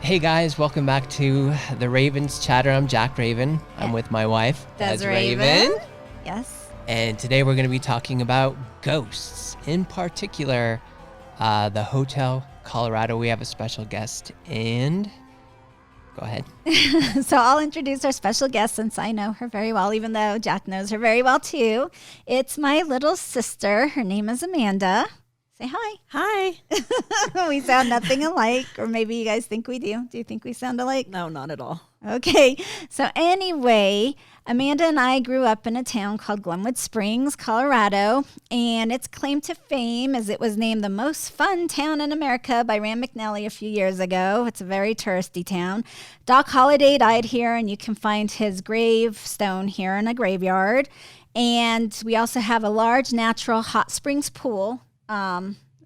Hey guys, welcome back to the Ravens Chatter. I'm Jack Raven. I'm with my wife, Des Raven. Yes. And today we're going to be talking about ghosts. In particular, the Hotel Colorado. We have a special guest, and go ahead. So I'll introduce our special guest since I know her very well, even though Jack knows her very well too. It's my little sister. Her name is Amanda. Say hi. Hi. We sound nothing alike, or maybe you guys think we do. Do you think we sound alike? No, not at all. Okay. So anyway, Amanda and I grew up in a town called Glenwood Springs, Colorado, and its claim to fame is it was named the most fun town in America by Rand McNally a few years ago. It's a very touristy town. Doc Holliday died here, and you can find his gravestone here in a graveyard. And we also have a large natural hot springs pool.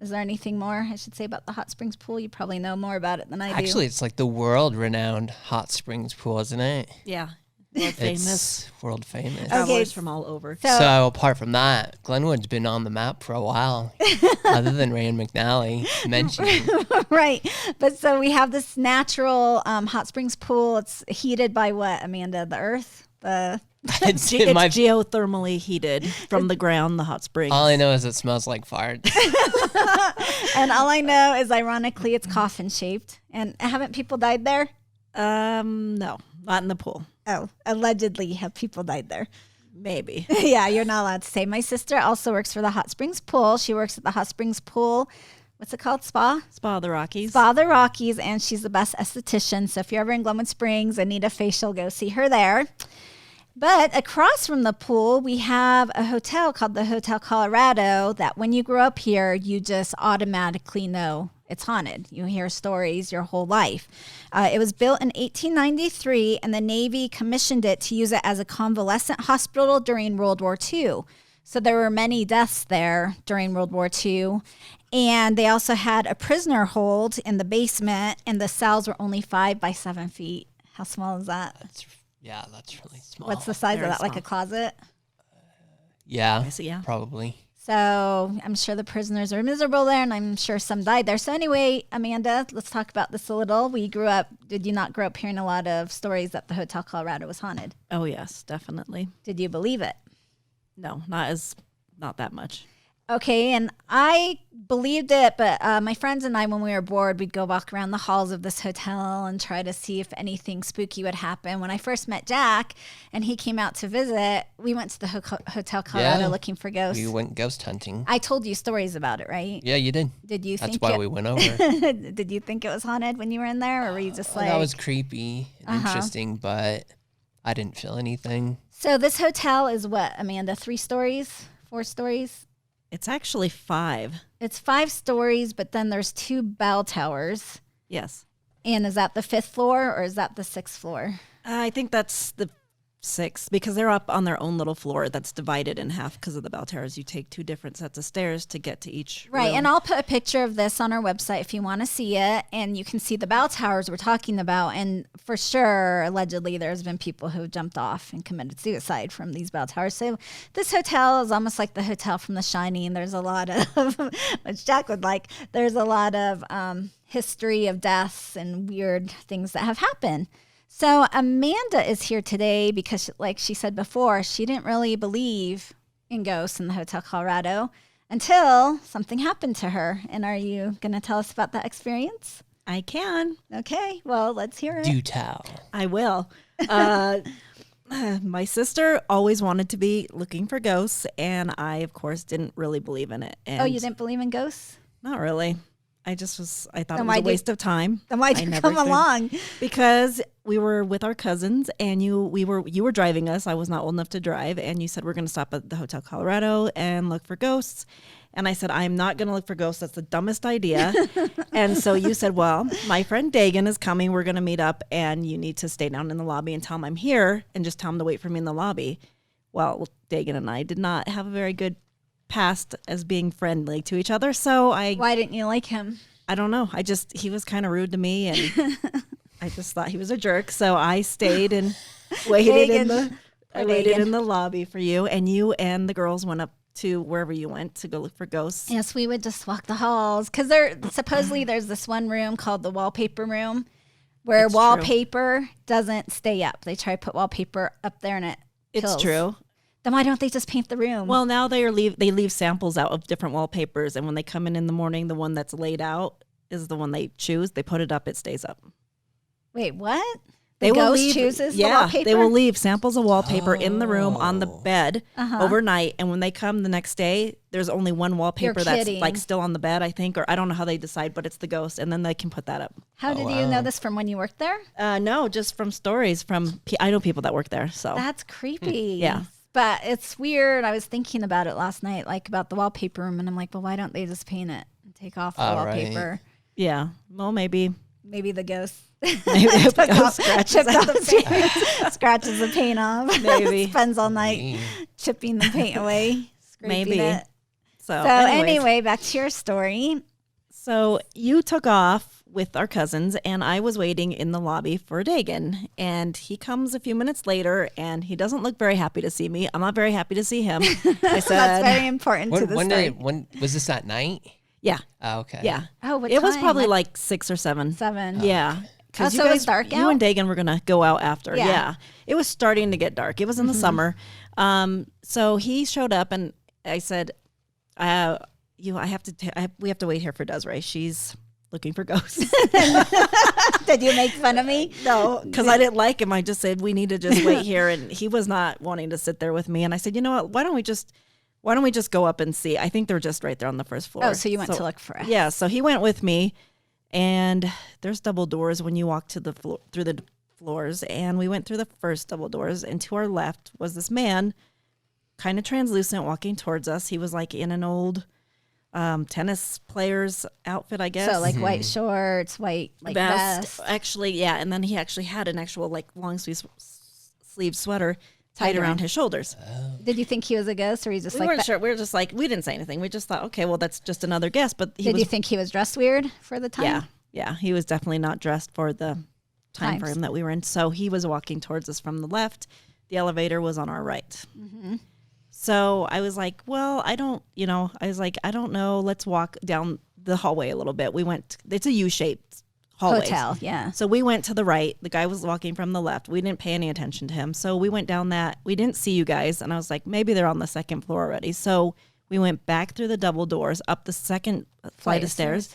Is there anything more I should say about the hot springs pool? You probably know more about it than I do. Actually, it's like the world-renowned hot springs pool, isn't it? Yeah. World famous. It's world famous. Travelers from all over. So apart from that, Glenwood's been on the map for a while, other than Rand McNally mentioning. Right. But so we have this natural hot springs pool. It's heated by what, Amanda? The earth? It's geothermally heated from the ground, the hot springs. All I know is it smells like fart. And all I know is, ironically, it's coffin shaped. And haven't people died there? No, not in the pool. Oh, allegedly have people died there. Maybe. Yeah, you're not allowed to say. My sister also works for the hot springs pool. She works at the hot springs pool. What's it called? Spa of the Rockies. Spa of the Rockies. And she's the best esthetician. So if you're ever in Glenwood Springs and need a facial, go see her there. But across from the pool, we have a hotel called the Hotel Colorado that when you grow up here, you just automatically know it's haunted. You hear stories your whole life. It was built in 1893, and the Navy commissioned it to use it as a convalescent hospital during World War II. So there were many deaths there during World War II. And they also had a prisoner hold in the basement, and the cells were only 5 by 7 feet. How small is that? That's really small. What's the size Very of that? small. Like a closet? Yeah, Yeah. probably. So I'm sure the prisoners are miserable there, and I'm sure some died there. So anyway, Amanda, let's talk about this a little. Did you not grow up hearing a lot of stories that the Hotel Colorado was haunted? Oh, yes, definitely. Did you believe it? No, not that much. Okay, and I believed it, but my friends and I, when we were bored, we'd go walk around the halls of this hotel and try to see if anything spooky would happen. When I first met Jack and he came out to visit, we went to the Hotel Colorado looking for ghosts. We went ghost hunting. I told you stories about it, right? Yeah, you did. Did you That's think why we went over. Did you think it was haunted when you were in there, or were you just like... That was creepy and interesting, but I didn't feel anything. So this hotel is what, Amanda, 3 stories, 4 stories? It's actually 5. It's 5 stories, but then there's 2 bell towers. Yes. And is that the 5th floor, or is that the 6th floor? I think that's the 6th, because they're up on their own little floor that's divided in half because of the bell towers. You take 2 different sets of stairs to get to each Right, room. and I'll put a picture of this on our website if you want to see it, and you can see the bell towers we're talking about. And for sure, allegedly, there's been people who jumped off and committed suicide from these bell towers. So this hotel is almost like the hotel from The Shining. There's a lot of, which Jack would like, there's a lot of history of deaths and weird things that have happened. So Amanda is here today because, like she said before, she didn't really believe in ghosts in the Hotel Colorado until something happened to her. And are you going to tell us about that experience? I can. Okay, well, let's hear it. Do tell. I will. My sister always wanted to be looking for ghosts, and I, of course, didn't really believe in it. And You didn't believe in ghosts? Not really. I thought Then it was a waste of time. Then why'd you come along? Because we were with our cousins, and you were driving us. I was not old enough to drive, and you said we're going to stop at the Hotel Colorado and look for ghosts. And I said, I'm not going to look for ghosts. That's the dumbest idea. And so you said, well, my friend Dagan is coming. We're going to meet up, and you need to stay down in the lobby and tell him I'm here, and just tell him to wait for me in the lobby. Well, Dagan and I did not have a very good past as being friendly to each other. So Why didn't you like him? I don't know. He was kind of rude to me, and I just thought he was a jerk. So I stayed and waited in the lobby for you, and you and the girls went up to wherever you went to go look for ghosts. Yes, we would just walk the halls because supposedly there's this one room called the wallpaper room where It's true. wallpaper doesn't stay up. They try to put wallpaper up there and it It's kills. true. Then why don't they just paint the room? Well, now they leave samples out of different wallpapers, and when they come in the morning, the one that's laid out is the one they choose. They put it up, it stays up. Wait, what? They The will ghost leave, chooses the yeah, wallpaper? they will leave samples of wallpaper in the room on the bed Uh-huh. overnight, and when they come the next day, there's only one wallpaper that's kidding. like still on the bed, I think, or I don't know how they decide, but it's the ghost, and then they can put that up. How did you know this from when you worked there? No, just from stories from I know people that work there, so That's creepy. Yeah. But it's weird. I was thinking about it last night, like about the wallpaper room, and I'm like, well, why don't they just paint it and take off the wallpaper? yeah. Well, maybe Maybe the ghost maybe the ghost chipped off scratches the paint off. Maybe. Spends all night chipping the paint away, scraping Maybe. it. So Anyway, anyways. back to your story. So you took off with our cousins, and I was waiting in the lobby for Dagan. And he comes a few minutes later, and he doesn't look very happy to see me. I'm not very happy to see him. I said, That's very important to the story. When was this at night? yeah, Oh, okay. yeah. Oh, what It was time? probably Like like 6 or 7. 7. Yeah. Oh, so it was dark you out? and Dagan were going to go out after. Yeah. Yeah. It was starting to get dark. It was in the summer. So he showed up, and I said, we have to wait here for Desiree. She's looking for ghosts. Did you make fun of me? No, because I didn't like him. I just said we need to just wait here, and he was not wanting to sit there with me. And I said, you know what? Why don't we just go up and see? I think they're just right there on the first floor. Oh, so you went to look for us. Yeah, so he went with me, and there's double doors when you walk to the floor through the floors, and we went through the first double doors, and to our left was this man, kind of translucent, walking towards us. He was like in an old tennis player's outfit, I guess. So like white shorts, white like vest. Actually, yeah, and then he actually had an actual like long sleeve sweater tied around his shoulders. Did you think he was a ghost, or he just We like? weren't sure. We were just like, we didn't say anything. We just thought, okay, well, that's just another guess. But he Did was, you think he was dressed weird for the time? yeah, he was definitely not dressed for the time frame that we were in. So he was walking towards us from the left. The elevator was on our right. Mm-hmm. So I was like, well, I don't know. Let's walk down the hallway a little bit. We went, it's a U-shaped hallway. Hotel, yeah. So we went to the right. The guy was walking from the left. We didn't pay any attention to him. So we went down that. We didn't see you guys. And I was like, maybe they're on the second floor already. So we went back through the double doors, up the second flight of stairs,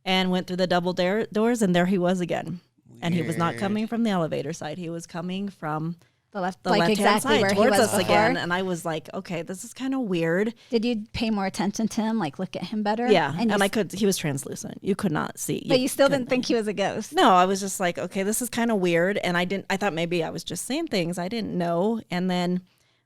and went through the double doors. And there he was again. And he was not coming from the elevator side. He was coming from The left, the like left-hand exactly side where he towards was us before. again. And I was like, okay, this is kind of weird. Did you pay more attention to him, like look at him better? Yeah. and He was translucent. You could not see. but you still didn't think he was a ghost. No, I was just like, okay, this is kind of weird. And I thought maybe I was just saying things I didn't know. And then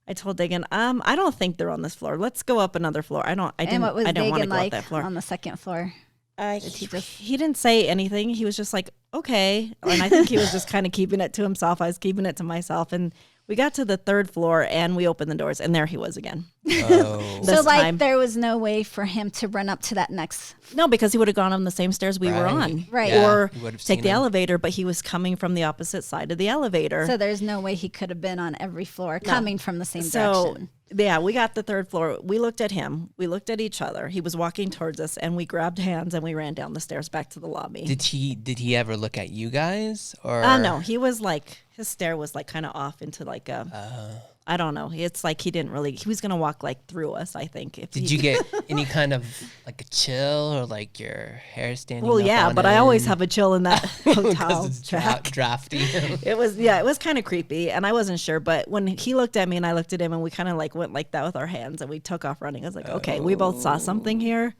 I told Dagan, I don't think they're on this floor. Let's go up another floor. I And what was don't want to Dagan go up like that floor. on the second floor? He didn't say anything. He was just like, okay. And I think he was just kind of keeping it to himself. I was keeping it to myself. And we got to the third floor and we opened the doors and there he was again. Oh. So like there was no way for him to run up to that next. No, because he would have gone on the same stairs we were on. Right. Yeah, Or you would have take seen the him. elevator, but he was coming from the opposite side of the elevator. So there's no way he could have been on every floor coming from the same So, direction. yeah, we got the third floor. We looked at him. We looked at each other. He was walking towards us, and we grabbed hands and we ran down the stairs back to the lobby. Did he ever look at you guys or? No, he was like his stare was like kind of off into like a. I don't know. It's like he didn't really. He was gonna walk like through us. I think. Did you get any kind of like a chill or like your hair standing? Well, up yeah, on but I always end? have a chill in that hotel. 'Cause it's drafty. It was kind of creepy, and I wasn't sure. But when he looked at me and I looked at him, and we kind of like went like that with our hands, and we took off running. I was like, okay, we both saw something here.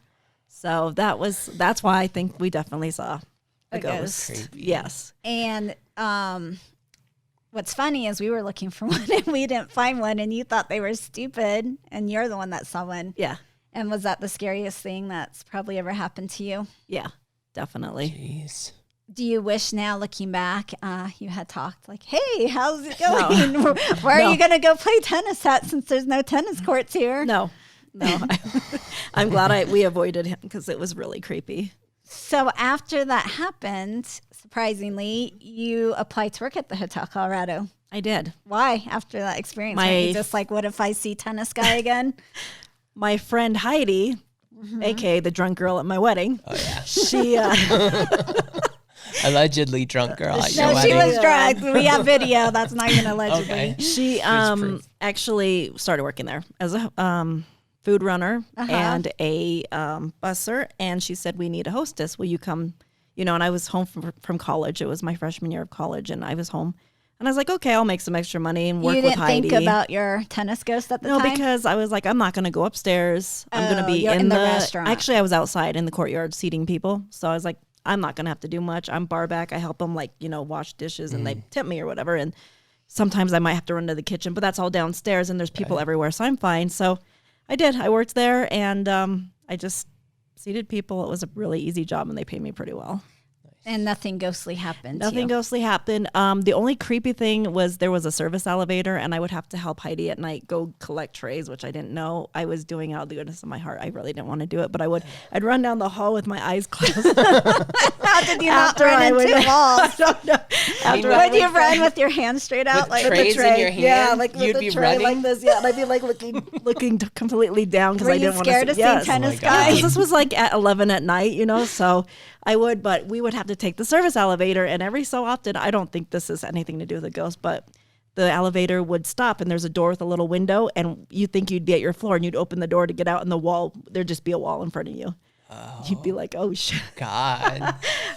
So that's why I think we definitely saw a ghost. Creepy. Yes. And what's funny is we were looking for one and we didn't find one, and you thought they were stupid, and you're the one that saw one. Yeah. And was that the scariest thing that's probably ever happened to you? Yeah. Definitely. Jeez. Do you wish now, looking back, you had talked like, hey, how's it going? Where are you going to go play tennis at since there's no tennis courts here? No. I'm glad we avoided him because it was really creepy. So after that happened, surprisingly, you applied to work at the Hotel Colorado. I did. Why? After that experience, weren't you just like, what if I see tennis guy again? My friend Heidi, aka the drunk girl at my wedding. Oh yeah. She I Allegedly drunk girl at your No, she wedding. was drugged. We have video. That's not even allegedly. Okay. She proof. actually started working there as a food runner and a busser, and she said, we need a hostess. Will you come? You know, and I was home from college. It was my freshman year of college, and I was home. And I was like, okay, I'll make some extra money and work with Heidi. You didn't think about your tennis ghost at the time? No, because I was like, I'm not going to go upstairs. I'm going to be in the restaurant. Actually, I was outside in the courtyard seating people. So I was like, I'm not going to have to do much. I'm bar back. I help them wash dishes and they tip me or whatever. And sometimes I might have to run to the kitchen, but that's all downstairs and there's people everywhere. So I'm fine. So I did. I worked there and I just seated people. It was a really easy job and they paid me pretty well. And nothing ghostly happened. Nothing ghostly happened. The only creepy thing was there was a service elevator, and I would have to help Heidi at night go collect trays, which I didn't know I was doing out of the goodness of my heart. I really didn't want to do it, but I'd run down the hall with my eyes closed. How did you not run into walls? I don't know. Would you run with your hands straight out, like trays the tray? in your hand? Yeah, like with You'd the be tray running? like this. Yeah, and I'd be like looking completely down because I didn't want to. Were you scared to see tennis guys? This was like at 11 at night, so I would, but we would have to take the service elevator, and every so often, I don't think this has anything to do with a ghost, but the elevator would stop, and there's a door with a little window, and you think you'd be at your floor, and you'd open the door to get out, and the wall, there'd just be a wall in front of you. Oh, you'd be like, oh, shit. God.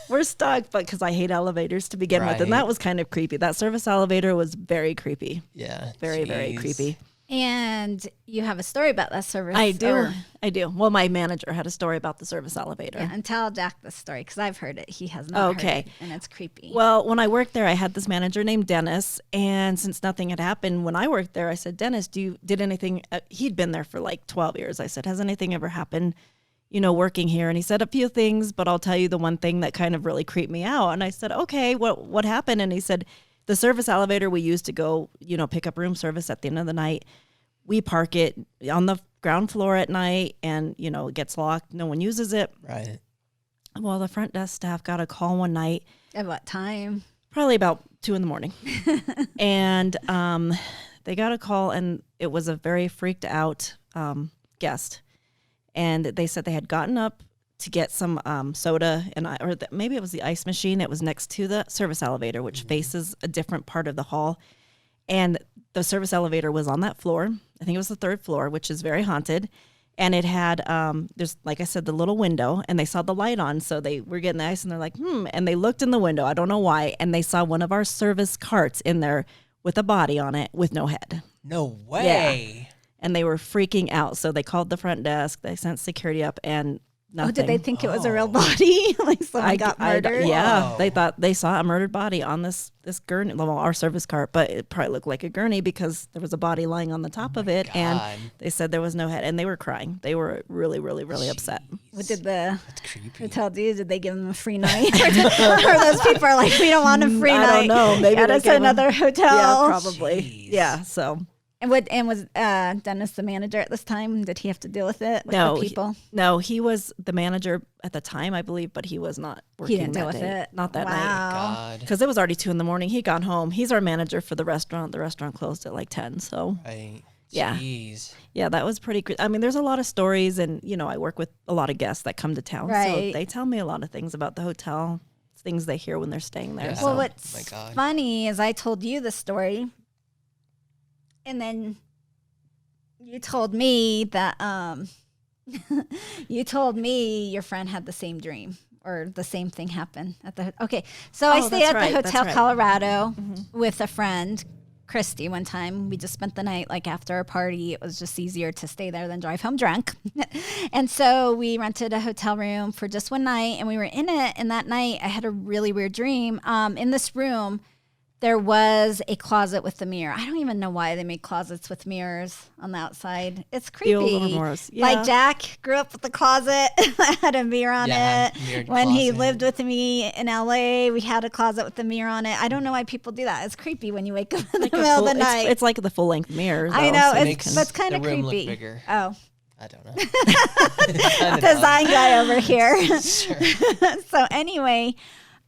We're stuck, but because I hate elevators to begin with, and that was kind of creepy. That service elevator was very creepy. Yeah. Very, very creepy. And you have a story about that service. I do. Well, my manager had a story about the service elevator. Yeah, and tell Jack this story because I've heard it. He has not heard it, and it's creepy. Well, when I worked there, I had this manager named Dennis, and since nothing had happened when I worked there, I said, Dennis, did anything? He'd been there for like 12 years. I said, has anything ever happened, working here? And he said a few things, but I'll tell you the one thing that kind of really creeped me out. And I said, okay, what happened? And he said, the service elevator we used to go, pick up room service at the end of the night. We park it on the ground floor at night and, it gets locked. No one uses it. Right. Well, the front desk staff got a call one night. At what time? Probably about 2 a.m. And they got a call and it was a very freaked out guest. And they said they had gotten up to get some soda maybe it was the ice machine that was next to the service elevator, which faces a different part of the hall. And the service elevator was on that floor. I think it was the 3rd floor, which is very haunted. And it had, there's, like I said, the little window, and they saw the light on. So they were getting the ice, and they're like, And they looked in the window. I don't know why. And they saw one of our service carts in there with a body on it with no head. No way. Yeah. And they were freaking out. So they called the front desk. They sent security up, and nothing. Oh, did they think it was a real body? Like someone got murdered? Yeah, they thought they saw a murdered body on this gurney, well, our service cart, but it probably looked like a gurney because there was a body lying on the top of it, and they said there was no head, and they were crying. They were really, really, really upset. What did the That's creepy. hotel do? Did they give them a free night? Or those people are like, we don't want a free night. I don't know. Maybe Get us another hotel. Yeah, probably. Jeez. Yeah, so. And was Dennis the manager at this time? Did he have to deal with it with the people? No, he was the manager at the time, I believe, but he was not working. He didn't deal with it. Not that night. God. Because it was already 2 a.m. He got home. He's our manager for the restaurant. The restaurant closed at like 10. So Right. Yeah. Jeez. Yeah, that was pretty. I mean, there's a lot of stories, and I work with a lot of guests that come to town, so Right. they tell me a lot of things about the hotel, things they hear when they're staying there. Yeah. So. Well, what's my God. funny is I told you the story, and then you told me that you told me your friend had the same dream or the same thing happen at the. Okay, so I stayed at the Hotel Colorado with a friend, Christy, one time. We just spent the night like after a party. It was just easier to stay there than drive home drunk. And so we rented a hotel room for just one night, and we were in it. And that night I had a really weird dream. In this room, there was a closet with a mirror. I don't even know why they make closets with mirrors on the outside. It's creepy. Like Jack grew up with a closet that had a mirror on it. When he lived with me in LA, we had a closet with a mirror on it. I don't know why people do that. It's creepy when you wake up in the middle of the night. It's like the full length mirror. Though, I know. So it's kind of creepy. Look bigger. Oh. I don't know. Design guy over here. Sure. So anyway,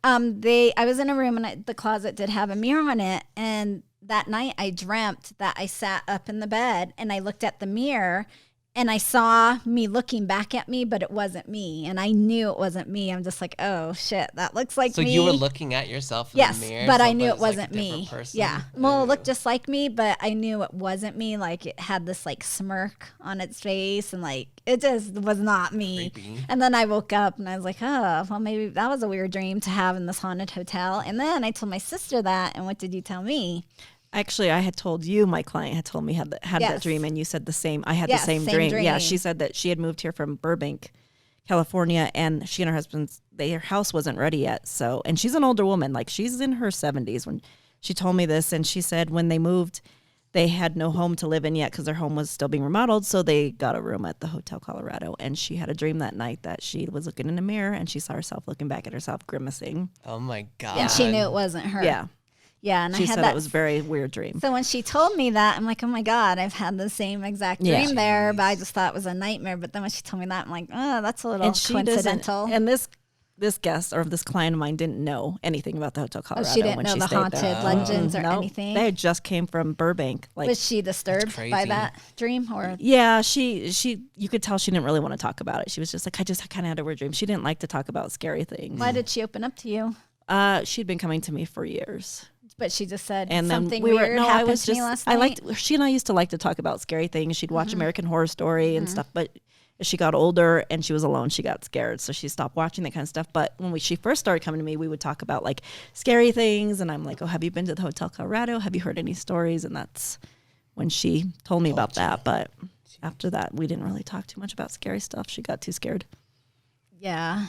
I was in a room, and the closet did have a mirror on it. And that night I dreamt that I sat up in the bed and I looked at the mirror, And I saw me looking back at me, but it wasn't me. And I knew it wasn't me. I'm just like, oh shit, that looks like me. So you were looking at yourself in yes, the mirror? but so I knew it it's like a wasn't different me. person? Yeah. Well, it Ooh. looked just like me, but I knew it wasn't me. Like it had this like smirk on its face and like it just was not me. Creepy. And then I woke up and I was like, oh, well, maybe that was a weird dream to have in this haunted hotel. And then I told my sister that. And what did you tell me? Actually, I had told you, my client had told me had Yes. that dream, and you said the same. I had Yes, the same same dream. Yeah, dream. she said that she had moved here from Burbank, California, and she and her husband's their house wasn't ready yet. So, and she's an older woman, like she's in her 70s when she told me this, and she said when they moved, they had no home to live in yet because their home was still being remodeled. So they got a room at the Hotel Colorado, and she had a dream that night that she was looking in a mirror and she saw herself looking back at herself, grimacing. Oh my God. And she knew it wasn't her. Yeah, Yeah. And she I had said that. it was a very weird dream. So when she told me that, I'm like, oh my God, I've had the same exact Yeah. dream there, but I just thought it was a nightmare. But then when she told me that, I'm like, oh, that's a little And she doesn't. coincidental. And this guest or this client of mine didn't know anything about the Hotel Colorado. she didn't when know she the stayed haunted there. legends or Nope. anything. They just came from Burbank. Like, Was she disturbed by crazy. that dream? Or yeah, she you could tell she didn't really want to talk about it. She was just like, I kind of had a weird dream. She didn't like to talk about scary things. why did she open up to you? She'd been coming to me for years. But she just said And then something we were weird no, happened I was to just me last I night. liked she and I used to like to talk about scary things. She'd watch American Horror Story and stuff, but as she got older and she was alone, she got scared, so she stopped watching that kind of stuff. But when she first started coming to me, we would talk about like scary things, and I'm like, oh, have you been to the Hotel Colorado? Have you heard any stories? And that's when she told me about that. But after that, we didn't really talk too much about scary stuff. She got too scared. Yeah.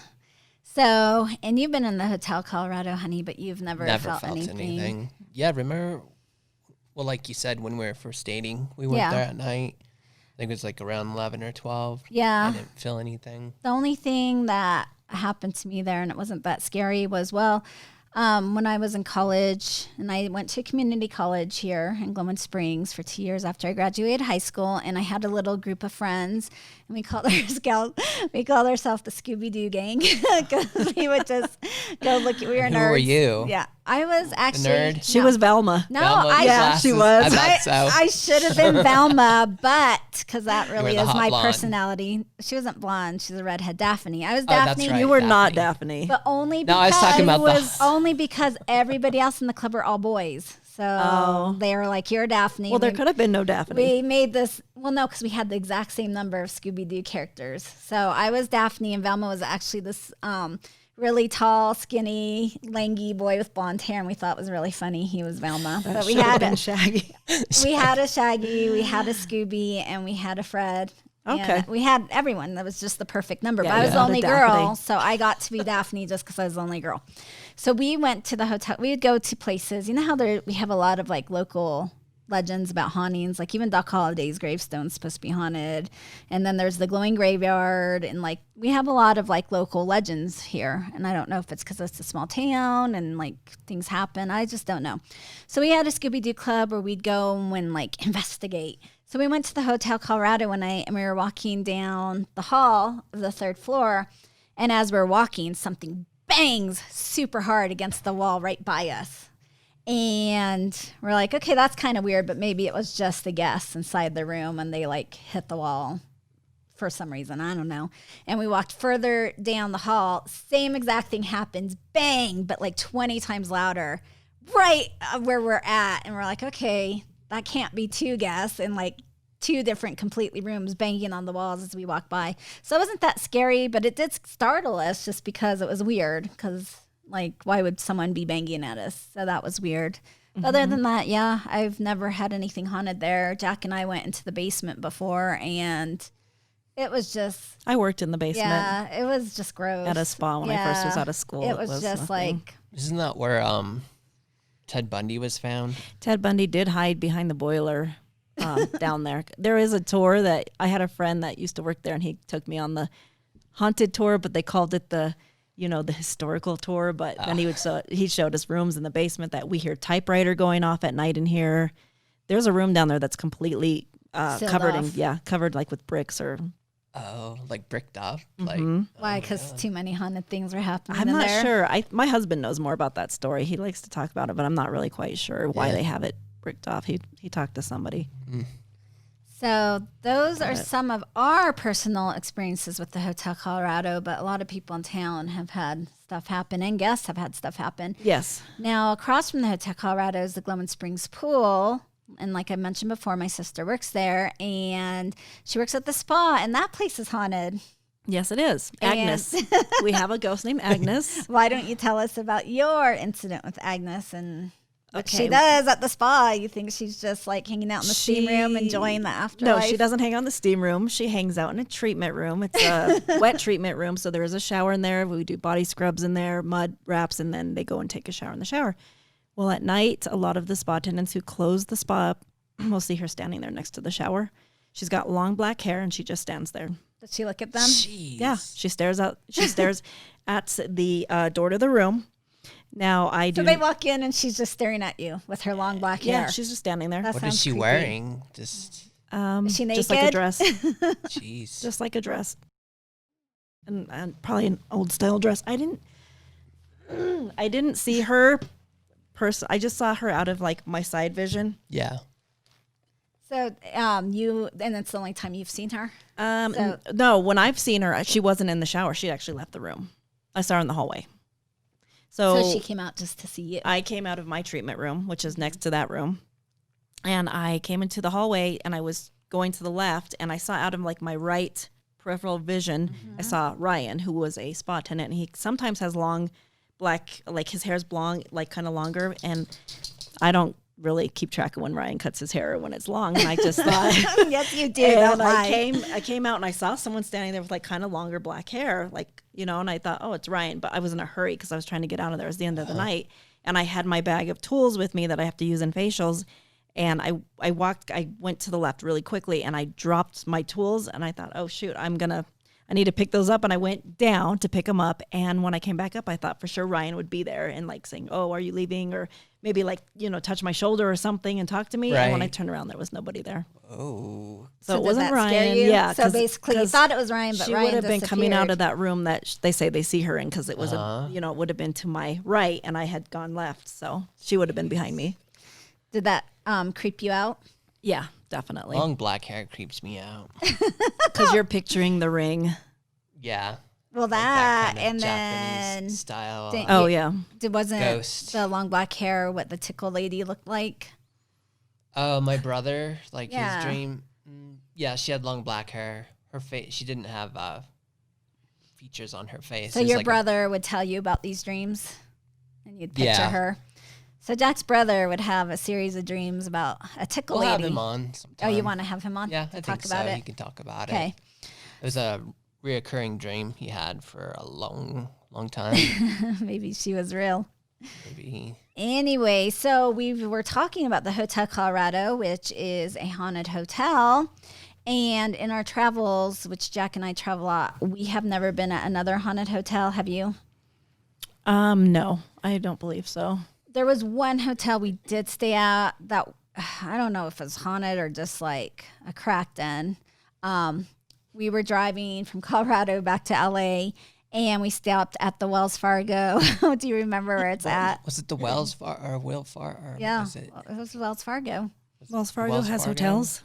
So, and you've been in the Hotel Colorado, honey, but you've never felt anything. Yeah, remember? Well, like you said, when we were first dating, we went Yeah. there at night. I think it was like around 11 or 12. Yeah. I didn't feel anything. The only thing that happened to me there, and it wasn't that scary, was when I was in college, and I went to community college here in Glenwood Springs for 2 years after I graduated high school, and I had a little group of friends, and we called ourselves the Scooby-Doo gang because we would just go look. We were Who nerds. were you? Yeah, I was actually nerd? She was Velma. No, Velma with I Yeah, she glasses? was. I thought so. I should have been Velma, but because that were really the is hot my blonde. personality. She wasn't blonde. She's a redhead. Daphne. I was Oh, that's Daphne. right. You were not Daphne. Daphne. But only No, because I was talking about the- only because everybody else in the club were all boys. So they were like, "You're Daphne." Well, there We- could have been no Daphne. We made this. Well, no, because we had the exact same number of Scooby-Doo characters. So I was Daphne, and Velma was actually this really tall, skinny, langy boy with blonde hair, and we thought it was really funny. He was Velma, but we Should have had been Shaggy. we had a Shaggy, we had a Scooby, and we had a Fred. Okay. And we had everyone. That was just the perfect number. Yeah, but I was you the had a only Daphne. girl, so I got to be Daphne just because I was the only girl. So we went to the hotel. We would go to places. You know how we have a lot of like local legends about hauntings. Like even Doc Holliday's gravestone's supposed to be haunted. And then there's the glowing graveyard. And like we have a lot of like local legends here. And I don't know if it's because it's a small town and like things happen. I just don't know. So we had a Scooby-Doo club where we'd go and like investigate. So we went to the Hotel Colorado one night, and we were walking down the hall of the third floor. And as we're walking, something bangs super hard against the wall right by us. And we're like, okay, that's kind of weird, but maybe it was just the guests inside the room and they like hit the wall for some reason. I don't know. And we walked further down the hall. Same exact thing happens. Bang, but like 20 times louder right where we're at. And we're like, okay, that can't be two guests in like two different completely rooms banging on the walls as we walk by. So it wasn't that scary, but it did startle us just because it was weird. Because like, why would someone be banging at us? So that was weird. But other than that, yeah, I've never had anything haunted there. Jack and I went into the basement before, and it was just, I worked in the basement yeah, it was just gross. at a spa when I first was out of school. It was just nothing. like, Isn't that where Ted Bundy was found? Ted Bundy did hide behind the boiler down there. There is a tour that I had a friend that used to work there, and he took me on the haunted tour, but they called it the historical tour. But then he showed us rooms in the basement that we hear typewriter going off at night in here. There's a room down there that's completely Sealed covered off. covered like with bricks or. Oh, like bricked up? Mm-hmm. Like, why? Because too many haunted things were happening I'm in not there. sure. My husband knows more about that story. He likes to talk about it, but I'm not really quite sure why Yeah. they have it bricked off. He talked to somebody. So those are it. some of our personal experiences with the Hotel Colorado, but a lot of people in town have had stuff happen and guests have had stuff happen. Yes. Now, across from the Hotel Colorado is the Glenwood Springs pool. And like I mentioned before, my sister works there and she works at the spa, and that place is haunted. Yes, it is. Agnes. We have a ghost named Agnes. Why don't you tell us about your incident with Agnes and what Okay. she does at the spa? You think she's just like hanging out in the steam room enjoying the afterlife? No, she doesn't hang out in the steam room. She hangs out in a treatment room. It's a wet treatment room. So there is a shower in there. We do body scrubs in there, mud wraps, and then they go and take a shower in the shower. Well, at night, a lot of the spa attendants who close the spa up will see her standing there next to the shower. She's got long black hair and she just stands there. Does she look at them? Jeez. Yeah, she stares out. She stares at the door to the room. Now I do. So they walk in and she's just staring at you with her long black hair. Yeah, she's just standing there. That What sounds is she creepy. wearing? Just Is she naked? Just like a dress. jeez. Just like a dress. And probably an old style dress. I didn't see her person. I just saw her out of like my side vision. Yeah. So and that's the only time you've seen her? No, when I've seen her, she wasn't in the shower. She actually left the room. I saw her in the hallway. So she came out just to see you. I came out of my treatment room, which is next to that room. And I came into the hallway and I was going to the left and I saw out of like my right peripheral vision, I saw Ryan, who was a spa attendant. And he sometimes has long black, like his hair's blonde, like kind of longer. And I don't really keep track of when Ryan cuts his hair or when it's long. And I just thought, Yes, you do. and Don't I lie. came out and I saw someone standing there with like kind of longer black hair, like, you know, and I thought, oh, it's Ryan. But I was in a hurry because I was trying to get out of there. It was the end of the night. And I had my bag of tools with me that I have to use in facials. And I went to the left really quickly and I dropped my tools and I thought, oh, shoot, I need to pick those up. And I went down to pick them up. And when I came back up, I thought for sure Ryan would be there and like saying, oh, are you leaving? Or maybe like, you know, touch my shoulder or something and talk to me. And when I Right. turned around, there was nobody there. Oh. So it did wasn't that scare Ryan. you? Yeah. So basically you thought it was Ryan, but she Ryan would have been coming out of disappeared. that room that they say they see her in because it was, it would have been to my right and I had gone left. So she would have been behind me. Did that creep you out? Yeah, definitely. Long black hair creeps me out. Because you're picturing the ring. Yeah. Well, Like that kind of and Japanese then style. didn't Oh, you- yeah. wasn't Ghost. the long black hair what the tickle lady looked like? Oh, my brother, like Yeah. his dream. Yeah, she had long black hair. Her face, she didn't have features on her face. So It was your like brother would tell you about these dreams, and you'd picture Yeah. her. So Jack's brother would have a series of dreams about a tickle we'll have lady. him on sometime. Oh, you want to have him on? Yeah, to I talk think about so. it. He can talk about Okay. it. It was a reoccurring dream he had for a long, long time. Maybe she was real. Maybe. Anyway, so we were talking about the Hotel Colorado, which is a haunted hotel. And in our travels, which Jack and I travel a lot, we have never been at another haunted hotel. Have you? No, I don't believe so. There was one hotel we did stay at that I don't know if it was haunted or just like a cracked in. We were driving from Colorado back to LA and we stopped at the Wells Fargo. Do you remember where it's at? Was it the Wells Far or Will Far? Or Yeah, Was it, it was Wells Fargo. Wells Fargo Wells has Fargo? hotels.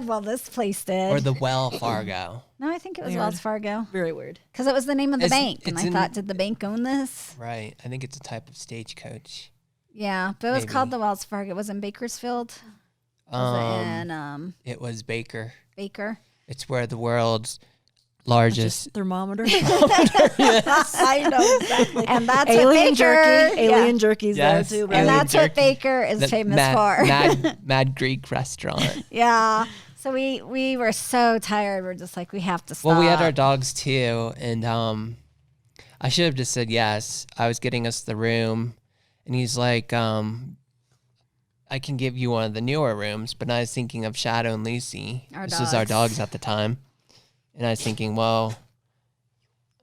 Well, this place did. or the Well Fargo? No, I think it was Weird. Wells Fargo Very weird. because it was the name of the It's- bank. And it's I in- thought, did the bank own this? Right. I think it's a type of stagecoach. Yeah, but it was Maybe. called the Wells Fargo. It was in Bakersfield. Was it in It was Baker. Baker? It's where the world's largest. Thermometer. I know exactly. And that's what Alien Baker, jerky. yeah. Alien jerky's Yes, there too. And alien Right? that's what jerky. Baker is the famous mad, for. Mad Greek restaurant. Yeah. So we were so tired. We're just like, we have to stop. Well, we had our dogs too, and I should have just said yes. I was getting us the room, and he's like, I can give you one of the newer rooms, but I was thinking of Shadow and Lucy. Our This was our dogs. dogs at the time, and I was thinking, well,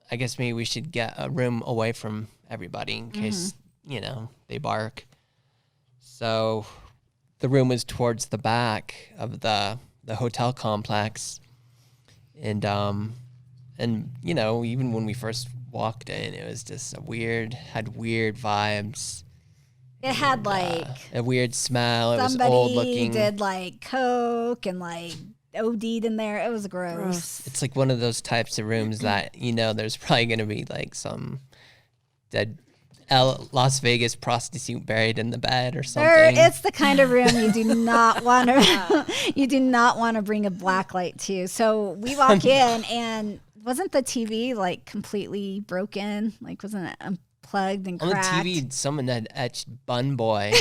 I guess maybe we should get a room away from everybody in case they bark. So the room was towards the back of the hotel complex, and even when we first walked in, it was just had weird vibes. It had like A weird smell. It was somebody old looking. did like coke and like OD'd in there. It was gross. It's like one of those types of rooms that, there's probably going to be like some dead Las Vegas prostitute buried in the bed or something. It's the kind of room you do not want to you do not want to bring a black light to. So we walk in and wasn't the TV like completely broken? Like wasn't it unplugged and cracked? On the TV, someone had etched Bun Boy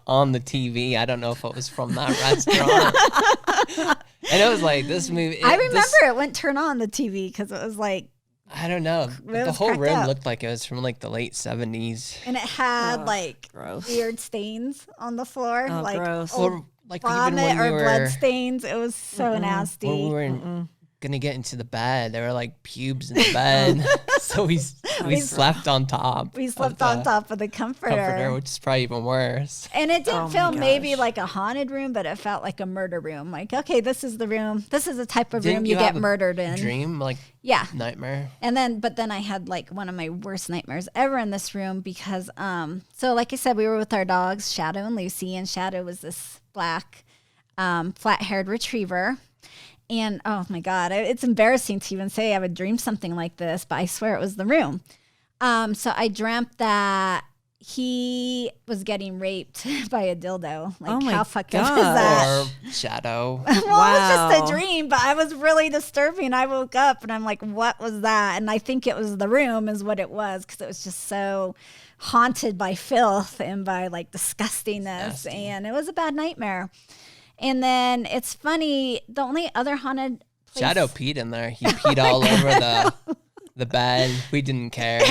on the TV. I don't know if it was from that restaurant. And it was like this movie. I remember it wouldn't turn on the TV because it was like, I don't know. The whole room looked like it was from like the late 70s. And it had like gross. Weird stains on the floor. Oh, like gross. Or like vomit even when or blood stains. It was so nasty. When we were gonna get into the bed, there were like pubes in the bed. So we slept on top. We slept on top of the comforter, which is probably even worse. And it didn't feel maybe like a haunted room, but it felt like a murder room. Like, okay, this is the room. This is the type of room you get murdered in. Dream, like nightmare. But then I had like one of my worst nightmares ever in this room because so like I said, we were with our dogs, Shadow and Lucy, and Shadow was this black flat-haired retriever. And oh my God, it's embarrassing to even say I would dream something like this, but I swear it was the room. So I dreamt that he was getting raped by a dildo. Like, how fucked up is that? Or Shadow. Well, it was just a dream, but I was really disturbing. I woke up and I'm like, what was that? And I think it was the room is what it was because it was just so haunted by filth and by like disgustingness. And it was a bad nightmare. And then it's funny, the only other haunted place... Shadow peed in there. He peed all over the bed. We didn't care.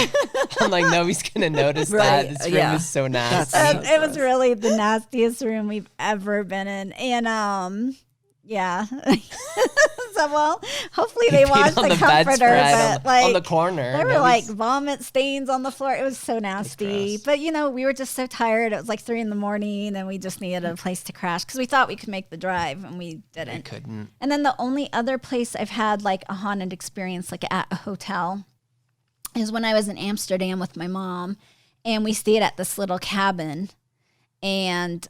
I'm like, nobody's going to notice that. This room is so nasty. It was really the nastiest room we've ever been in. And yeah. So, well, hopefully they washed the comforter, but like on the corner. There were like vomit stains on the floor. It was so nasty. But we were just so tired. It was like 3 a.m. and we just needed a place to crash because we thought we could make the drive and we didn't. We couldn't. And then the only other place I've had like a haunted experience, like at a hotel, is when I was in Amsterdam with my mom, and we stayed at this little cabin, and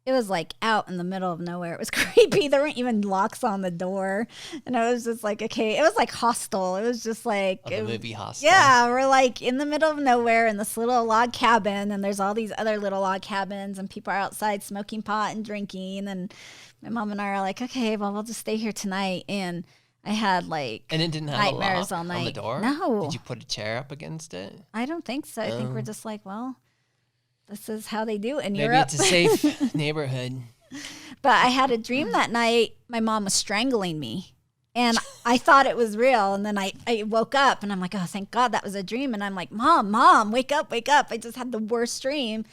it was like out in the middle of nowhere. It was creepy. There weren't even locks on the door. And I was just like, okay, it was like Hostel. It was just like the movie Hostel. Yeah, we're like in the middle of nowhere in this little log cabin, and there's all these other little log cabins, and people are outside smoking pot and drinking. And my mom and I are like, okay, well, we'll just stay here tonight. And I had like and it didn't have nightmares a lock all night. On the door? No. Did you put a chair up against it? I don't think so. I think we're just like, well, this is how they do it in Maybe Europe. It's a safe neighborhood. But I had a dream that night. My mom was strangling me. And I thought it was real. And then I woke up and I'm like, oh, thank God that was a dream. And I'm like, Mom, wake up, wake up. I just had the worst dream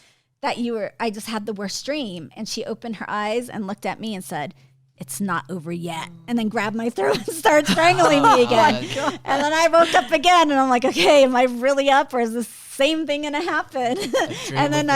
I just had the worst dream. And she opened her eyes and looked at me and said, it's not over yet. And then grabbed my throat and started strangling me again. And then I woke up again and I'm like, okay, am I really up or is this same thing gonna happen? And then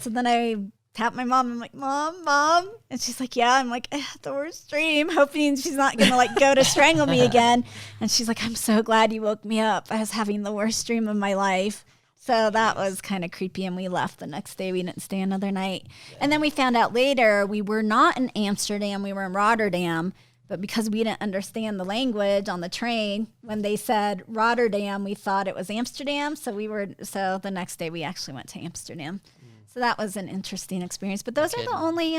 so then I tapped my mom. I'm like, Mom. And she's like, yeah. I'm like, I had the worst dream, hoping she's not gonna like go to strangle me again. And she's like, I'm so glad you woke me up. I was having the worst dream of my life. So that was kind of creepy, and we left the next day. We didn't stay another night. Yeah. And then we found out later we were not in Amsterdam, we were in Rotterdam. But because we didn't understand the language on the train, when they said Rotterdam, we thought it was Amsterdam. So the next day we actually went to Amsterdam. So that was an interesting experience. But those are the only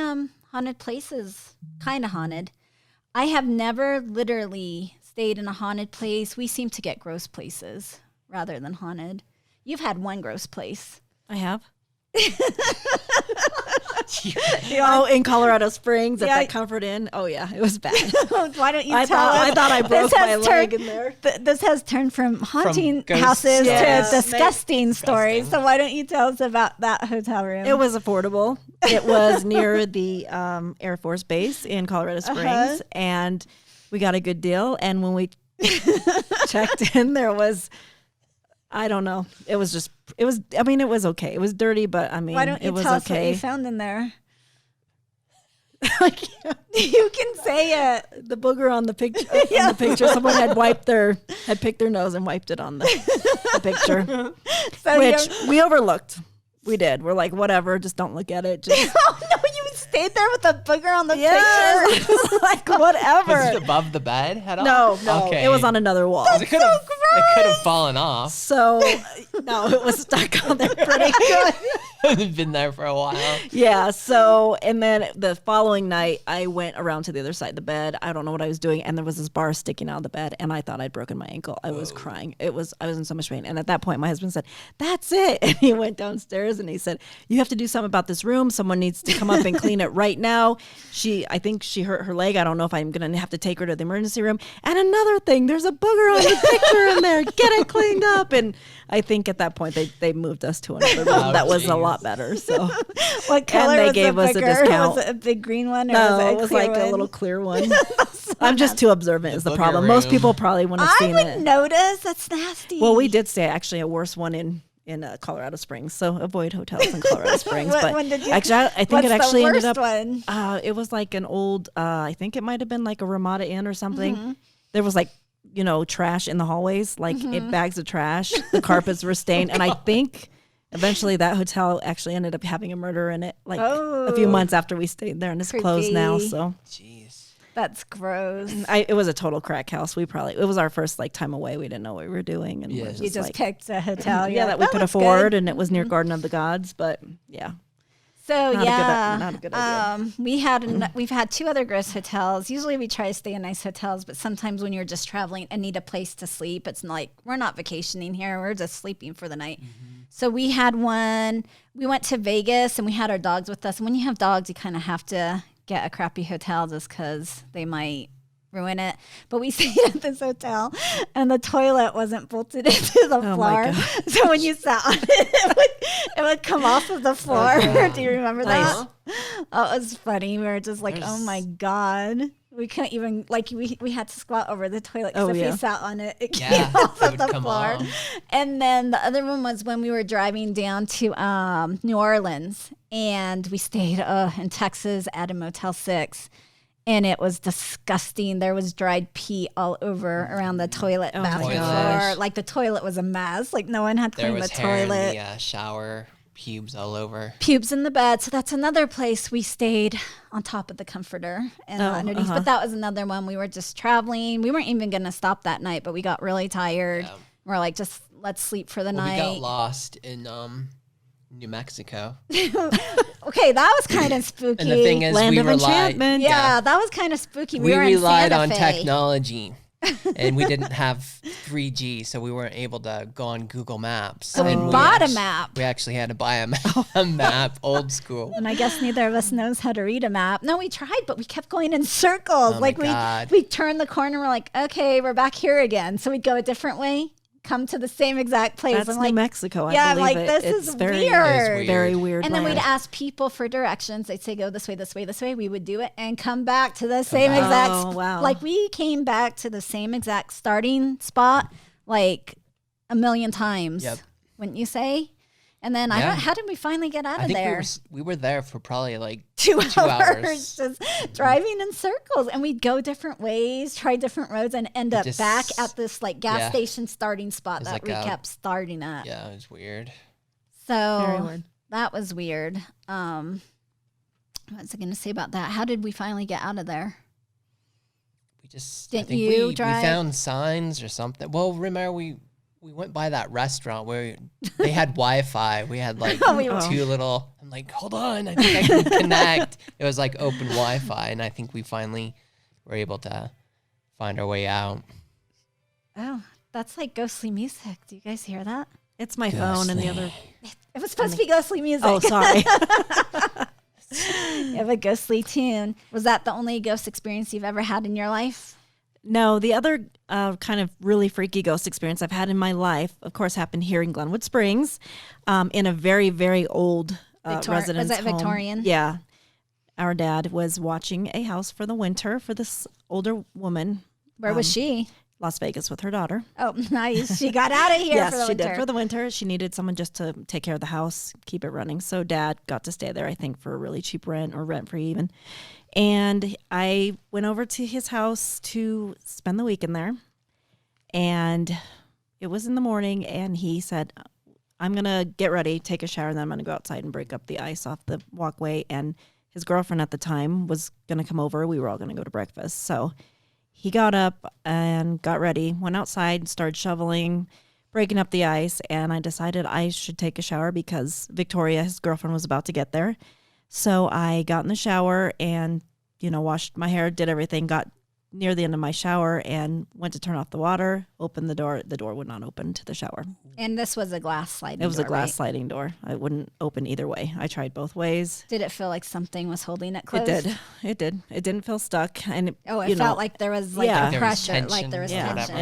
haunted places, kind of haunted. I have never literally stayed in a haunted place. We seem to get gross places rather than haunted. You've had one gross place. I have. In Colorado Springs at that Comfort Inn. Oh yeah, it was bad. Why don't you tell us? I thought I broke my leg in there. This has turned from haunting houses to disgusting stories. So why don't you tell us about that hotel room? It was affordable. It was near the Air Force Base in Colorado Springs, and we got a good deal. And when we checked in, there was, I don't know. It was okay. It was dirty, but I mean, why don't you it was tell us okay. what you found in there? You can say it. The booger on the picture. In the picture, someone had picked their nose and wiped it on the picture, which we overlooked. We did. We're like, whatever, just don't look at it. Just oh no, you stayed there with a booger on the Yes. picture. Like, whatever. Was it above the bed at all? No. Okay. It was on another wall. It could have fallen off. So, no, it was stuck on there pretty good. It's been there for a while. Yeah. So, and then the following night, I went around to the other side of the bed. I don't know what I was doing, and there was this bar sticking out of the bed, and I thought I'd broken my ankle. I was crying. I was in so much pain. And at that point, my husband said, "That's it." And he went downstairs and he said, "You have to do something about this room. Someone needs to come up and clean it right now." I think she hurt her leg. I don't know if I'm going to have to take her to the emergency room. And another thing, there's a booger on the picture in there. Get it cleaned up. And I think at that point they moved us to another room that was a lot better. So What color they was gave the us a booger? discount. Was it a big green one? Or no, it was was it like clear a one? little clear one. I'm just too observant is the booger problem. Most room. people probably wouldn't have I seen would it. notice. That's nasty. Well, we did stay actually a worse one in Colorado Springs, so avoid hotels in Colorado Springs. What But one did you? actually, I think What's it actually the ended worst up. one? It was like an old. I think it might have been like a Ramada Inn or something. Mm-hmm. There was like trash in the hallways, like bags of trash. The carpets were stained, and I think eventually that hotel actually ended up having a murder in it, like a few months after we stayed there, and it's closed now. Creepy. So Jeez. That's gross. it was a total crack house. It was our first time away. We didn't know what we were doing, and Yeah. we're You just like, picked a hotel. yeah, You're that like, we could looks afford, good. and it was near Garden of the Gods. But yeah, So not a good idea. We've had 2 other gross hotels. Usually we try to stay in nice hotels, but sometimes when you're just traveling and need a place to sleep, it's like we're not vacationing here. We're just sleeping for the night. So we had one. We went to Vegas and we had our dogs with us. And when you have dogs, you kind of have to get a crappy hotel just because they might ruin it. But we stayed at this hotel and the toilet wasn't bolted into the Oh my floor. God. So when you sat on it would come off of the floor. Do you remember that? Oh, it was funny. We were just like, oh my God. We couldn't even, we had to squat over the toilet because if we sat on it, it came off it of would the come floor. off. And then the other one was when we were driving down to New Orleans and we stayed in Texas at a Motel 6. And it was disgusting. There was dried pee all over around the bathroom gosh. floor. Like the toilet was a mess. Like no one had There cleaned was the hair toilet. in the shower, pubes all over. Pubes in the bed. So that's another place we stayed on top of the comforter and underneath. But that was another one. We were just traveling. We weren't even going to stop that night, but we got really tired. Yeah. We're like, just let's sleep for the We night. got lost in New Mexico. Okay, that was kind of spooky. And the thing is, Land we of relied. enchantment. yeah, that was kind of spooky. We were in relied Santa on Fe. technology, and we didn't have 3G, so we weren't able to go on Google Maps. So we And bought a actu- map. We actually had to buy a map, old school. And I guess neither of us knows how to read a map. No, we tried, but we kept going in circles. Oh my like God. we turned the corner. We're like, okay, we're back here again. So we'd go a different way, come to the same exact place. That's I'm New like, Mexico. I yeah, I'm believe like, it. this is very, weird. very weird. And then we'd land. ask people for directions. They'd say, go this way, this way, this way. We would do it and come back to the same back. exact Oh, wow. Like we came back to the same exact starting spot like a million times. Yep. Wouldn't you say? And then Yeah. how did we finally get out I of think there? we were there for probably like 2 2 hours hours. just driving in circles, and we'd go different ways, try different roads, and end up Just- back at this like gas yeah. station starting spot It was that like we a- kept starting at. Yeah, it was weird. So Very weird. that was weird. What was I going to say about that? How did we finally get out of there? We just Didn't I think you we drive? found signs or something. Well, remember we went by that restaurant where they had Wi-Fi. We had like Oh. 2 little. I'm like, hold on, I think I can connect. It was like open Wi-Fi, and I think we finally were able to find our way out. Oh, that's like ghostly music. Do you guys hear that? It's my phone and the other. It was supposed to be ghostly music. Oh, sorry. You have a ghostly tune. Was that the only ghost experience you've ever had in your life? No, the other kind of really freaky ghost experience I've had in my life, of course, happened here in Glenwood Springs, in a very, very old residence Was it home. Victorian? Yeah. Our dad was watching a house for the winter for this older woman, Where was she? Las Vegas, with her daughter. Oh, nice. She got out of here Yes, for the she winter. did for the winter. She needed someone just to take care of the house, keep it running. So dad got to stay there, I think, for a really cheap rent or rent free even. And I went over to his house to spend the weekend there. And it was in the morning, and he said, I'm going to get ready, take a shower, and then I'm going to go outside and break up the ice off the walkway and his girlfriend at the time was going to come over. We were all going to go to breakfast. So he got up and got ready, went outside, started shoveling, breaking up the ice. And I decided I should take a shower because Victoria, his girlfriend, was about to get there. So I got in the shower and, washed my hair, did everything, got near the end of my shower and went to turn off the water, opened the door. The door would not open to the shower. And this was a glass sliding door. It was a glass right? sliding door. It wouldn't open either way. I tried both ways. Did it feel like something was holding it closed? It did. It didn't feel stuck. And it felt like there was like a There was pressure, tension like there was or tension. whatever.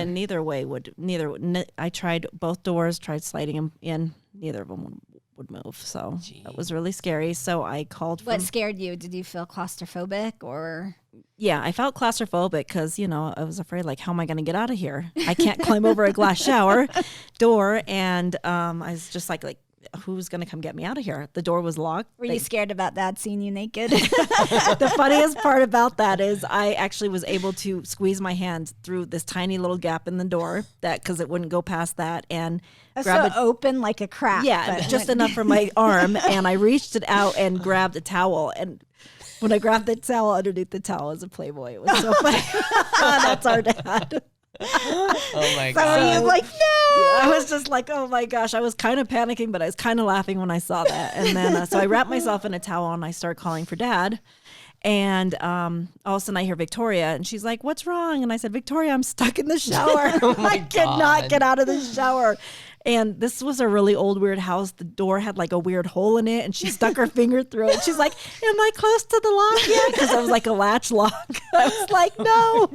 And I tried both doors, tried sliding them in. Neither of them would move. So that was really scary. So I called. What scared you? Did you feel claustrophobic or? Yeah, I felt claustrophobic because, I was afraid, like, how am I going to get out of here? I can't climb over a glass shower door. And I was just like, who's going to come get me out of here? The door was locked. Were you scared about Dad seeing you naked? The funniest part about that is I actually was able to squeeze my hand through this tiny little gap in the door because it wouldn't go past that and grab so open like a crack. Yeah, just enough for my arm. And I reached it out and grabbed a towel. And when I grabbed the towel, underneath the towel was a Playboy. It was so funny. That's our dad. Oh my So god. he was like, no. I was just like, oh my gosh. I was kind of panicking, but I was kind of laughing when I saw that. And then, so I wrapped myself in a towel and I started calling for Dad. And all of a sudden I hear Victoria and she's like, what's wrong? And I said, Victoria, I'm stuck in the shower. I could not get out of the shower. And this was a really old, weird house. The door had like a weird hole in it and she stuck her finger through it. She's like, am I close to the lock yet? Because I was like a latch lock. I was like, no,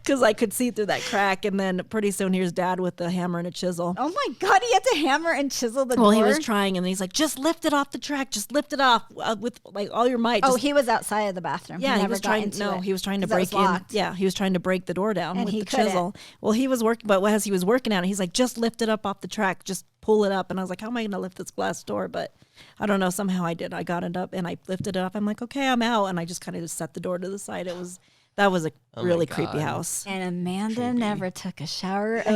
because I could see through that crack. And then pretty soon here's Dad with the hammer and a chisel. Oh my God, he had to hammer and chisel the door. Well, he was trying and he's like, just lift it off the track. Just lift it off with like all your might. He was outside of the bathroom. Yeah, he was trying. He was trying to 'cause it was break in. locked. Yeah, he was trying to break the door down And with he the couldn't. chisel. Well, he was working, but as he was working at it, he's like, just lift it up off the track. Just pull it up. And I was like, how am I going to lift this glass door? But I don't know. Somehow I did. I got it up and I lifted it up. I'm like, okay, I'm out. And I just kind of just set the door to the side. That was a really creepy house. And Amanda never took a shower again.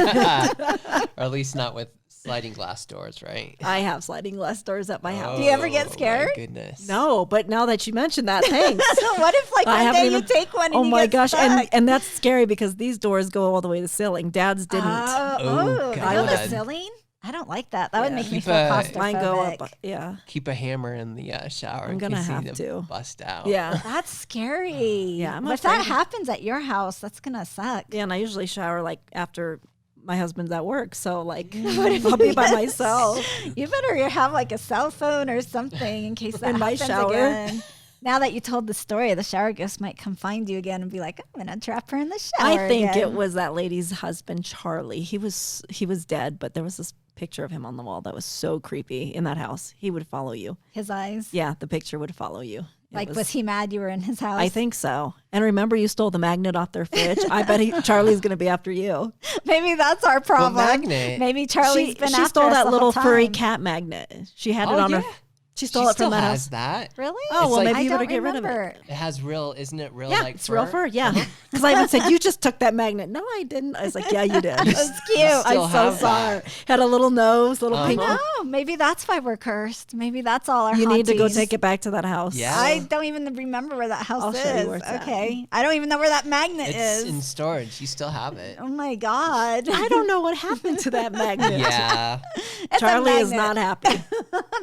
Or at least not with sliding glass doors, right? I have sliding glass doors at my house. Do you ever get scared? My goodness. No, but now that you mentioned that, thanks. So what if like I one haven't day even- you take one and Oh you my get gosh, stuck? and that's scary because these doors go all the way to the ceiling. Dad's didn't. Oh, I go to God. ceiling? I don't like that. That would make me Keep feel a- claustrophobic. Mine go up. Yeah. Keep a hammer in the shower. I'm in gonna case you have need to. bust out. Yeah. That's scary. Yeah, I'm But if that afraid. happens at your house, that's gonna suck. Yeah, and I usually shower like after my husband's at work, so like I'll be by myself. You better have like a cell phone or something in case that In my happens shower. again. Now that you told the story, the shower ghost might come find you again and be like, "I'm gonna trap her in the shower." I think again." it was that lady's husband, Charlie. He was dead, but there was this picture of him on the wall that was so creepy in that house. He would follow you. his eyes. Yeah, the picture would follow you. It Was he mad you were in his house? I think so. And remember, you stole the magnet off their fridge. I bet Charlie's going to be after you. maybe that's our problem. magnet? Maybe Charlie's She been after stole us that the little whole furry time. cat magnet. She had it Oh, on yeah. her. She stole She it still from that has house. that. Really? Oh, well, like- maybe I you better don't get rid of remember. it. It has real, isn't it real? Yeah, like it's real fur. Yeah, Uh-huh. because I even said you just took that magnet. No, I didn't. I was like, yeah, you did. That's cute. Still I'm so have sorry. that. Had a little nose, little pink. No, maybe that's why we're cursed. Maybe that's all our You need to go haunties. take it back to that house. Yeah. I don't even remember where that house I'll is. show you where it's at. Okay. I don't even know where that magnet It's is. in storage. You still have it. Oh my God. I don't know what happened to that magnet. Yeah. It's a Charlie is magnet. not happy.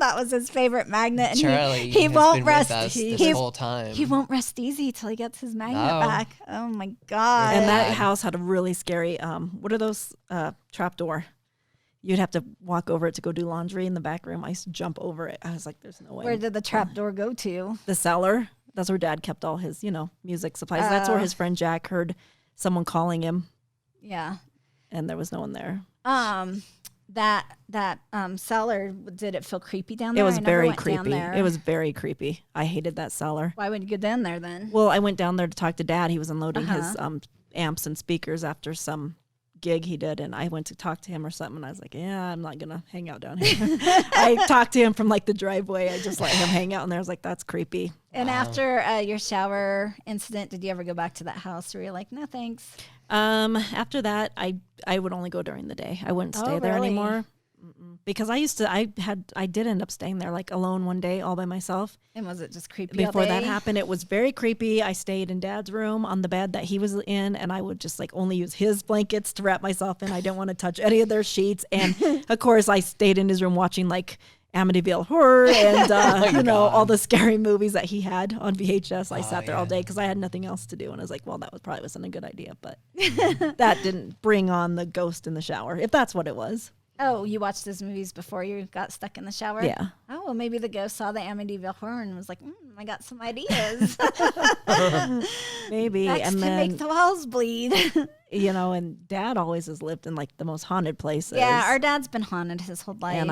That was his favorite magnet. And Charlie he has won't been rest. with us He, this whole time. he won't rest easy till he gets his magnet No. back. Oh my God. And that Bad. house had a really scary. What are those? Trap door. You'd have to walk over it to go do laundry in the back room. I used to jump over it. I was like, "There's no way." Where did the trap door go to? The cellar. That's where Dad kept all his, music supplies. That's where his friend Jack heard someone calling him, Yeah. and there was no one there. That cellar, did it feel creepy down there? It was I never very went down creepy. there. It was very creepy. I hated that cellar. Why would you go down there then? Well, I went down there to talk to Dad. He was unloading his Uh-huh. amps and speakers after some gig he did, and I went to talk to him or something. And I was like, "Yeah, I'm not gonna hang out down here." I talked to him from like the driveway. I just let him hang out, and there. I was like, "That's creepy." And after your shower incident, did you ever go back to that house or you're like, no thanks? After that, I would only go during the day. I wouldn't stay there really? anymore. Because I did end up staying there like alone one day all by myself. And was it just creepy Before all that day? happened, it was very creepy. I stayed in Dad's room on the bed that he was in, and I would just like only use his blankets to wrap myself in. I didn't want to touch any of their sheets. And of course, I stayed in his room watching like Amityville Horror and all the scary movies that he had on VHS. I sat there all day because I had nothing else to do, and I was like, well, that probably wasn't a good idea. But that didn't bring on the ghost in the shower, if that's what it was. Oh, you watched those movies before you got stuck in the shower? Yeah. Oh, well, maybe the ghost saw the Amityville Horror and was like, I got some ideas. Maybe. Next and to then, make the walls bleed. and Dad always has lived in like the most haunted places. Yeah, our dad's been haunted his whole life. And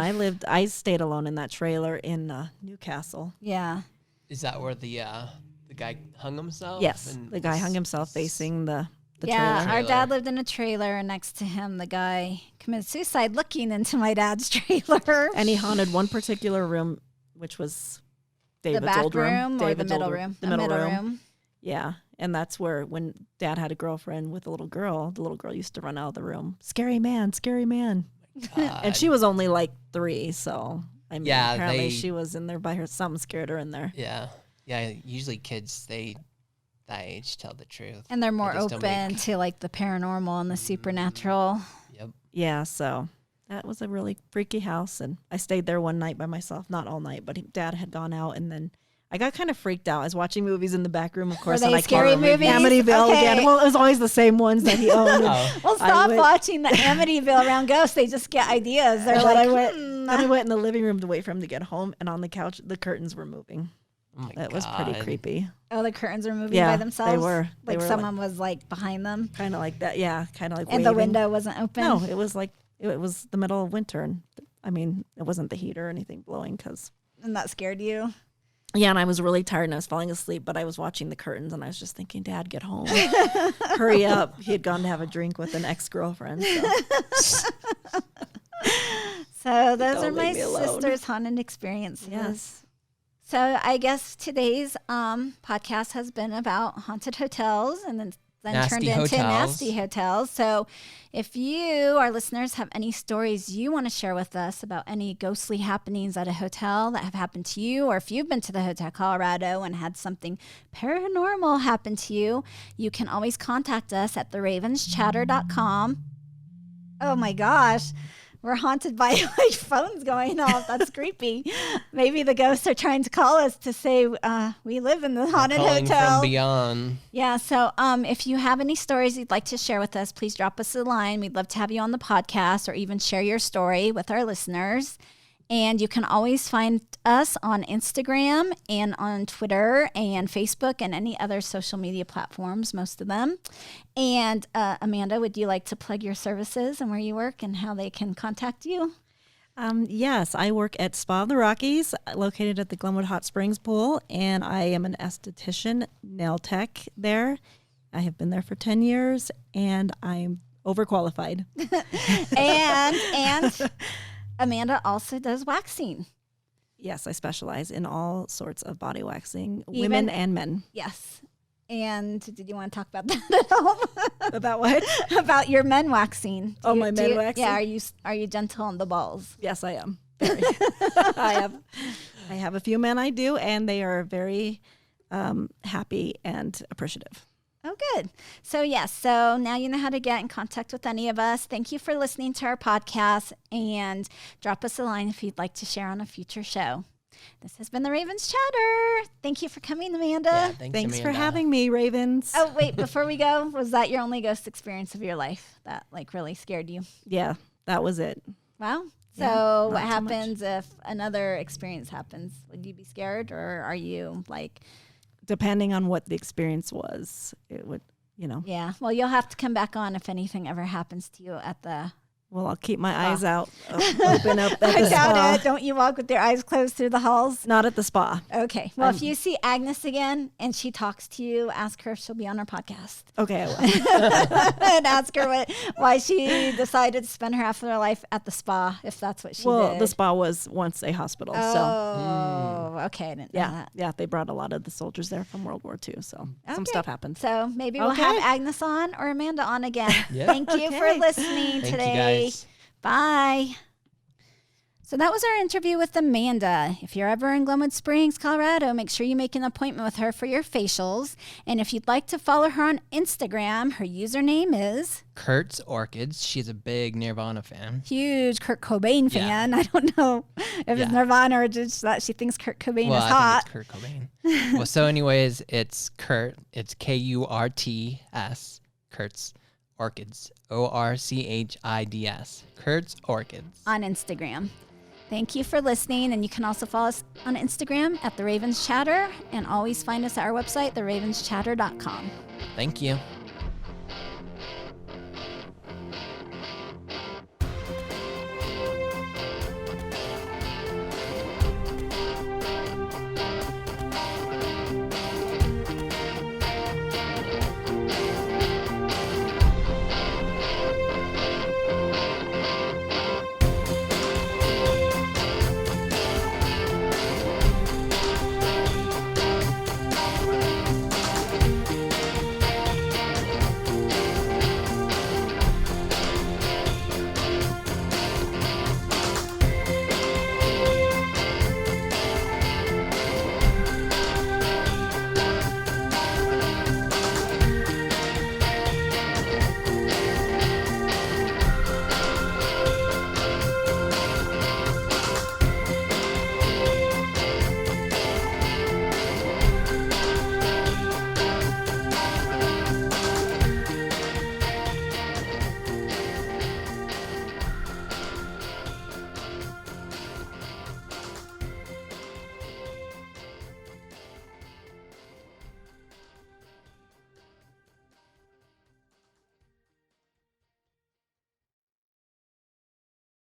I stayed alone in that trailer in Newcastle. Yeah. Is that where the guy hung himself? Yes, And the guy hung himself facing the Yeah, trailer. our dad lived in a trailer, and next to him, the guy committed suicide looking into my dad's trailer. And he haunted one particular room, which was David's the back old room or David's the middle old room? The middle room. Yeah, and that's where when Dad had a girlfriend with a little girl, the little girl used to run out of the room. Scary man, scary man. And she was only like 3, so I mean, apparently she was in there by her. Something scared her in there. Yeah. Usually kids that age tell the truth. And they're more They just don't open to like the paranormal and the supernatural. Yep. Yeah, so that was a really freaky house, and I stayed there one night by myself. Not all night, but Dad had gone out, and then I got kind of freaked out. I was watching movies in the back room, of course. Were they and I scary movies? Amityville Okay. again. Well, it was always the same ones that he owned. Well, stop watching the Amityville around ghosts. They just get ideas. They're like, then I went in the living room to wait for him to get home, and on the couch, the curtains were moving. Oh my That was pretty creepy. Oh, the curtains were moving Yeah, by themselves? they were. They Like were someone was like behind them? Kind of like that. Yeah, kind of like And waving. the window wasn't open? No, it was like, it was the middle of winter. And I mean, it wasn't the heater or anything blowing because. And that scared you? Yeah, and I was really tired and I was falling asleep, but I was watching the curtains and I was just thinking, Dad, get home. Hurry up. He had gone to have a drink with an ex-girlfriend. So. So those are Don't my leave me alone. sister's haunted experiences. Yes. So I guess today's podcast has been about haunted hotels and then Nasty turned into hotels. nasty hotels. So if you, our listeners, have any stories you want to share with us about any ghostly happenings at a hotel that have happened to you, or if you've been to the Hotel Colorado and had something paranormal happen to you, you can always contact us at theravenschatter.com. Oh my gosh. We're haunted by like phones going off. That's creepy. Maybe the ghosts are trying to call us to say we live in the haunted Calling hotel. from beyond. Yeah. So if you have any stories you'd like to share with us, please drop us a line. We'd love to have you on the podcast or even share your story with our listeners. And you can always find us on Instagram and on Twitter and Facebook and any other social media platforms, most of them. And Amanda, would you like to plug your services and where you work and how they can contact you? Yes, I work at Spa of the Rockies, located at the Glenwood Hot Springs Pool, and I am an esthetician, nail tech there. I have been there for 10 years, and I'm overqualified. and Amanda also does waxing. Yes, I specialize in all sorts of body waxing, Even- women and men. Yes. And did you want to talk about that at all? About what? About your men waxing. Oh, my men you- waxing? Yeah, are you gentle on the balls? Yes, I am. Very. I have a few men I do, and they are very happy and appreciative. Oh, good. So, yes. So now you know how to get in contact with any of us. Thank you for listening to our podcast, and drop us a line if you'd like to share on a future show. This has been the Ravens Chatter. Thank you for coming, Amanda. Yeah, Thanks for Amanda. having me, Ravens. Oh, wait, before we go, was that your only ghost experience of your life that like really scared you? Yeah, that was it. Wow. So Yeah, what not too happens if another experience happens? Would you be scared, or are you like, Depending on what the experience was, it would, yeah, well, you'll have to come back on if anything ever happens to you at the Well, I'll keep my eyes out, open up at the I doubt spa. it. Don't you walk with your eyes closed through the halls? Not at the spa. Okay. Well, if you see Agnes again and she talks to you, ask her if she'll be on our podcast. Okay, I will. And ask her why she decided to spend her half of her life at the spa, if that's what she Well, did. the spa was once a hospital, so Oh, okay. I didn't know yeah, that. yeah. They brought a lot of the soldiers there from World War II, so some Okay. stuff happened. So maybe we'll Okay. have Agnes on or Amanda on again. Yeah. Thank you for Okay. listening Thank today. you guys. Bye. So that was our interview with Amanda. If you're ever in Glenwood Springs, Colorado, make sure you make an appointment with her for your facials. And if you'd like to follow her on Instagram, her username is Kurt's Orchids. She's a big Nirvana fan. huge Kurt Cobain fan. I don't know if it's Nirvana or just that she thinks Kurt Cobain is hot. I think it's Kurt Cobain. Well, so anyways, it's Kurt. It's Kurts. Kurt's Orchids. ORCHIDS. Kurt's Orchids. On Instagram. Thank you for listening, and you can also follow us on Instagram at The Ravens Chatter, and always find us at our website, theravenchatter.com. Thank you.